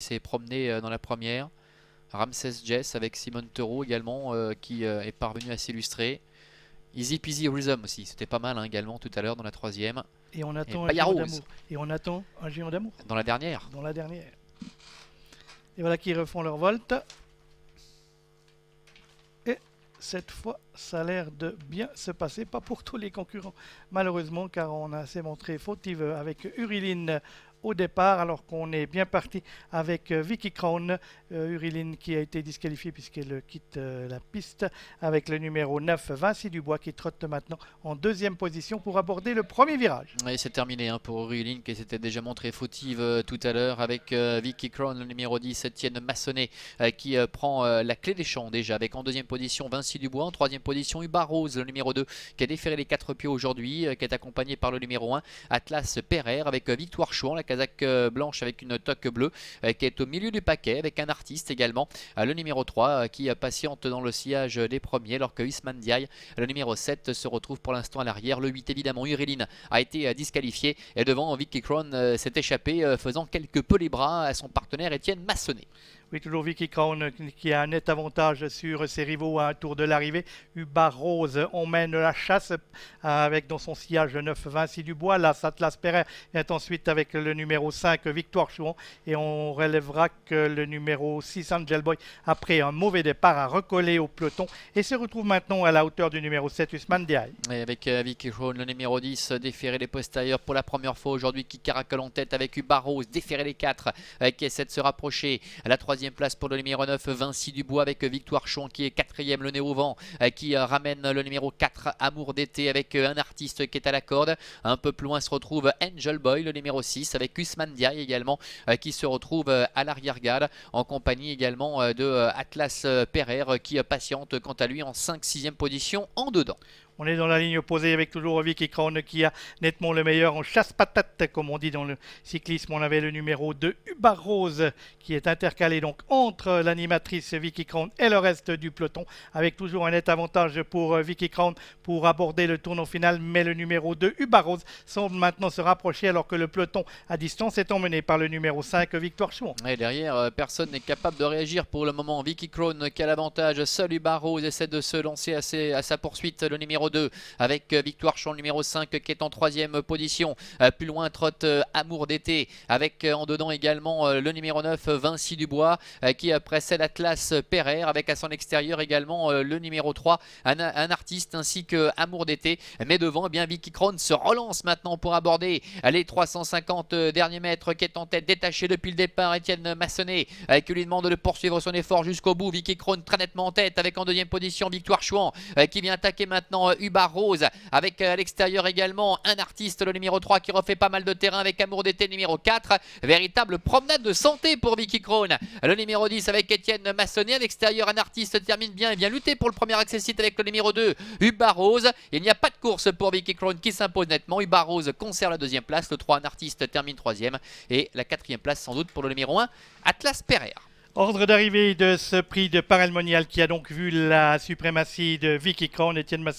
s'est promené dans la première. Ramsès Jess avec Simone Tereau également qui est parvenu à s'illustrer. Easy Peasy Rhythm aussi, c'était pas mal hein, également tout à l'heure dans la troisième. Et on attend Et un géant Rose d'amour. Et on attend un géant d'amour dans la dernière. dans la dernière. Et voilà qu'ils refont leur volte. Et cette fois, ça a l'air de bien se passer. Pas pour tous les concurrents, malheureusement, car on a s'est montré fautive avec Uriline au départ, alors qu'on est bien parti avec Vicky Crown. Uriline qui a été disqualifiée puisqu'elle quitte la piste avec le numéro 9, Vinci Dubois, qui trotte maintenant en deuxième position pour aborder le premier virage. Et c'est terminé hein, pour Rueline qui s'était déjà montré fautive tout à l'heure avec Vicky Crown, le numéro 10, Étienne Massonnet qui prend la clé des champs déjà avec en deuxième position Vinci Dubois, en troisième position Uba Rose, le numéro 2 qui a déféré les 4 pieds aujourd'hui, qui est accompagné par le numéro 1 Atlas Pereire avec Victoire Chouan, la casaque blanche avec une toque bleue qui est au milieu du paquet avec un artiste également, le numéro 3 qui patiente dans le sillage des premiers alors que Usman Diaye, le numéro 7, se retrouve pour l'instant à l'arrière. Le 8 évidemment, Uriline a été disqualifié et devant Vicky Crown s'est échappé faisant quelque peu les bras à son partenaire Étienne Massonnet. Oui, toujours Vicky Crown qui a un net avantage sur ses rivaux à un tour de l'arrivée. Uba Rose, on mène la chasse avec dans son sillage 9 Vinci Dubois. Là, Atlas Pereire est ensuite avec le numéro 5 Victoire Chouan. Et on relèvera que le numéro 6 Angel Boy, après un mauvais départ, a recollé au peloton et se retrouve maintenant à la hauteur du numéro 7 Usman Diaye. Et avec Vicky Crown, le numéro 10, déféré les postérieurs pour la première fois aujourd'hui, qui caracole en tête avec Uba Rose, déféré les 4 qui essaie de se rapprocher. À la troisième place pour le numéro 9, Vinci Dubois avec Victoire Chouan qui est quatrième, le nez au vent, qui ramène le numéro 4, Amour d'été avec un artiste qui est à la corde. Un peu plus loin se retrouve Angel Boy, le numéro 6, avec Usman Diaye également qui se retrouve à l'arrière-garde en compagnie également de Atlas Pereire qui patiente quant à lui en 5-6e position en dedans. On est dans la ligne opposée avec toujours Vicky Crown qui a nettement le meilleur en chasse-patate, comme on dit dans le cyclisme. On avait le numéro 2, Uba Rose, qui est intercalé donc entre l'animatrice Vicky Crown et le reste du peloton, avec toujours un net avantage pour Vicky Crown pour aborder le tournant final. Mais le numéro 2, Uba Rose, semble maintenant se rapprocher alors que le peloton à distance est emmené par le numéro 5, Victoire Chouan. Et derrière, personne n'est capable de réagir pour le moment. Vicky Crown qui a l'avantage. Seul Uba Rose essaie de se lancer à sa poursuite. Le numéro 2 avec Victoire Chouan, le numéro 5 qui est en troisième position. Plus loin trotte Amour d'été avec en dedans également le numéro 9 Vinci Dubois qui précède Atlas Pereire avec à son extérieur également le numéro 3 un artiste ainsi que Amour d'été. Mais devant eh bien Vicky Crown se relance maintenant pour aborder les 350 derniers mètres, qui est en tête, détaché depuis le départ Étienne Massonnet qui lui demande de poursuivre son effort jusqu'au bout. Vicky Crown très nettement en tête avec en deuxième position Victoire Chouan qui vient attaquer maintenant Uba Rose avec à l'extérieur également un artiste, le numéro 3 qui refait pas mal de terrain avec Amour d'été, numéro 4. Véritable promenade de santé pour Vicky Crown. Le numéro 10 avec Étienne Massonnet, à l'extérieur un artiste termine bien et vient lutter pour le premier accessite avec le numéro 2 Uba Rose. Il n'y a pas de course pour Vicky Crown qui s'impose nettement. Uba Rose conserve la deuxième place, le 3 un artiste termine troisième et la quatrième place sans doute pour le numéro 1 Atlas Pereire. Ordre d'arrivée de ce prix de Parelmonial qui a donc vu la suprématie de Vicky Crown, Étienne Massonnet.